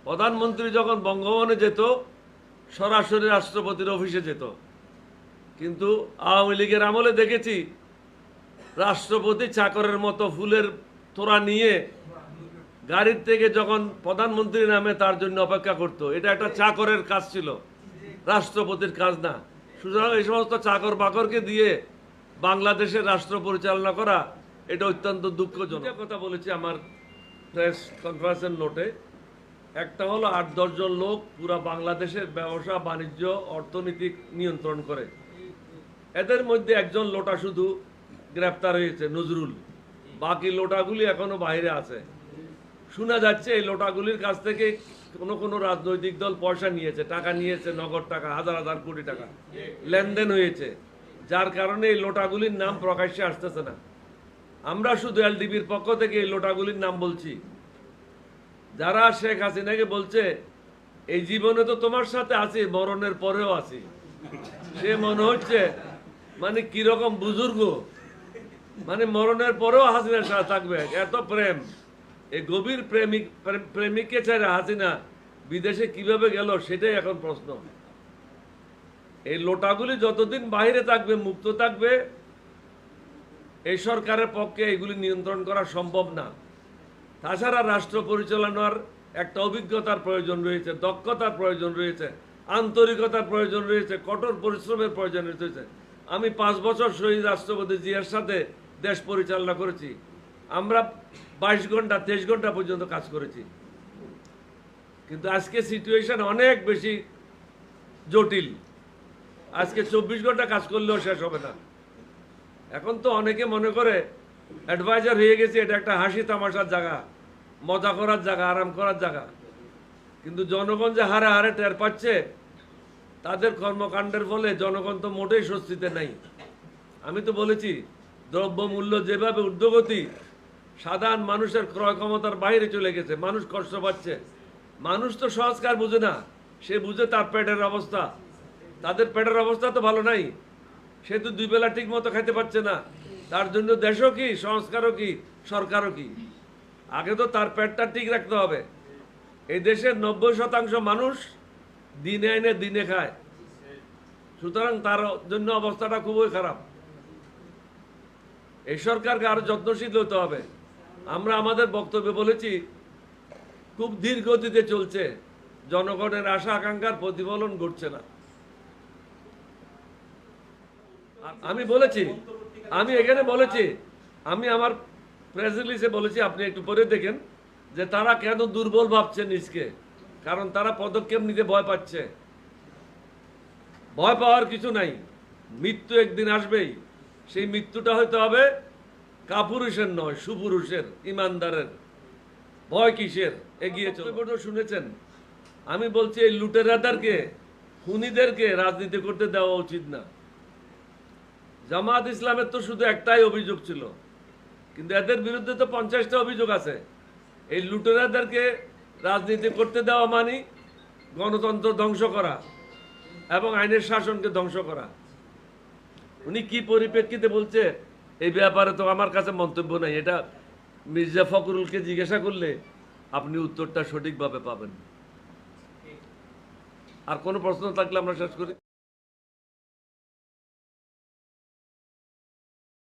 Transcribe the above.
প্রধানমন্ত্রী যখন বঙ্গভবনে যেত সরাসরি রাষ্ট্রপতির অফিসে যেত, কিন্তু আওয়ামী লীগের আমলে দেখেছি রাষ্ট্রপতি চাকরের মতো ফুলের তোড়া নিয়ে গাড়ির থেকে যখন প্রধানমন্ত্রী নামে তার জন্য অপেক্ষা করত। এটা একটা চাকরের কাজ ছিল, রাষ্ট্রপতির কাজ না। সুতরাং এই সমস্ত চাকর বাকরকে দিয়ে বাংলাদেশের রাষ্ট্র পরিচালনা করা এটা অত্যন্ত দুঃখজনক। কথা বলেছি আমার প্রেস কনফারেন্সের নোটে। একটা হলো ৮-১০ জন লোক পুরা বাংলাদেশের ব্যবসা বাণিজ্য অর্থনীতি নিয়ন্ত্রণ করে। এদের মধ্যে একজন লোটা শুধু গ্রেপ্তার হয়েছে, নজরুল। বাকি লোটাগুলি এখনো বাইরে আছে। শোনা যাচ্ছে এই লোটাগুলির কাছ থেকে কোনো রাজনৈতিক দল পয়সা নিয়েছে, টাকা নিয়েছে, নগদ টাকা, হাজার হাজার কোটি টাকা লেনদেন হয়েছে, যার কারণে এই লোটাগুলির নাম প্রকাশ্যে আসতেছে না। আমরা শুধু এলডিবির পক্ষ থেকে এই লোটাগুলির নাম বলছি। যারা শেখ হাসিনাকে বলছে এই জীবনে তো তোমার সাথে আছি, মরণের পরেও আছি, সে মনে হচ্ছে মানে কিরকম বুজুর্গ, মানে মরণের পরেও হাসিনার সাথে থাকবে, এত প্রেম। এই গভীর প্রেমিককে ছেড়ে হাসিনা বিদেশে কিভাবে গেল সেটাই এখন প্রশ্ন। এই লোটাগুলি যতদিন বাইরে থাকবে, মুক্ত থাকবে, এই সরকারের পক্ষে এগুলি নিয়ন্ত্রণ করা সম্ভব না। তাছাড়া রাষ্ট্র পরিচালনার একটা অভিজ্ঞতার প্রয়োজন রয়েছে, দক্ষতার প্রয়োজন রয়েছে, আন্তরিকতার প্রয়োজন রয়েছে, কঠোর পরিশ্রমের প্রয়োজন রয়েছে। আমি 5 বছর শহীদ রাষ্ট্রপতি জিয়ার সাথে দেশ পরিচালনা করেছি। আমরা 22 ঘন্টা 23 ঘন্টা পর্যন্ত কাজ করেছি, কিন্তু আজকে সিচুয়েশন অনেক বেশি জটিল। আজকে 24 ঘন্টা কাজ করলেও শেষ হবে না। এখন তো অনেকে মনে করে অ্যাডভাইজার হয়ে গেছে, এটা একটা হাসি তামাশার জায়গা, মজা করার জায়গা, আরাম করার জায়গা। কিন্তু জনগণ যে হারে হারে টের পাচ্ছে তাদের কর্মকাণ্ডের ফলে, জনগণ তো মোটেই স্বস্তিতে নাই। আমি তো বলেছি দ্রব্যমূল্য যেভাবে ঊর্ধ্বগতি, সাধারণ মানুষের ক্রয় ক্ষমতার বাইরে চলে গেছে, মানুষ কষ্ট পাচ্ছে। মানুষ তো সংস্কার বুঝে না, সে বুঝে তার পেটের অবস্থা। তাদের পেটের অবস্থা তো ভালো নাই, সে তো 2 বেলা ঠিক মতো খাইতে পারছে না। তার জন্য দেশও কি, সংস্কারও কি, সরকারও কি। আগে তো তার পেটটা ঠিক রাখতে হবে। এই দেশের 90% মানুষ দিনে আইনে দিনে খায়, সুতরাং তার জন্য অবস্থাটা খুবই খারাপ। এই সরকারকে আরো যত্নশীল হতে হবে। আমরা আমাদের বক্তব্যে বলেছি খুব ধীর গতিতে চলছে, জনগণের আশা আকাঙ্ক্ষার প্রতিফলন ঘটছে না। আমি এখানে বলেছি, আমি আমার প্রেস রিলিজে বলেছি, আপনি একটু পরে দেখেন যে তারা কেন দুর্বল ভাবছে নিজকে। কারণ তারা পদক্ষেপ নিতে ভয় পাচ্ছে। ভয় পাওয়ার কিছু নাই, মৃত্যু একদিন আসবেই। সেই মৃত্যুটা হয়তো হবে কাপুরুষের নয়, সুপুরুষের, ইমানদারের। ভয় কিসের, এগিয়ে চলবে। শুনেছেন আমি বলছি এই লুটেরাদেরকে, খুনিদেরকে রাজনীতি করতে দেওয়া উচিত না। জামাত ইসলামের তো শুধু একটাই অভিযোগ ছিল, কিন্তু এদের বিরুদ্ধে তো 50টা অভিযোগ আছে। এই লুটেরাদেরকে রাজনীতি করতে দেওয়া মানে গণতন্ত্র ধ্বংস করা এবং আইনের শাসনকে ধ্বংস করা। উনি কি পরিপ্রেক্ষিতে বলছে এই ব্যাপারে তো আমার কাছে মন্তব্য নাই। এটা মির্জা ফখরুলকে জিজ্ঞাসা করলে আপনি উত্তরটা সঠিকভাবে পাবেন। আর কোনো প্রশ্ন থাকলে আমরা শেষ করি।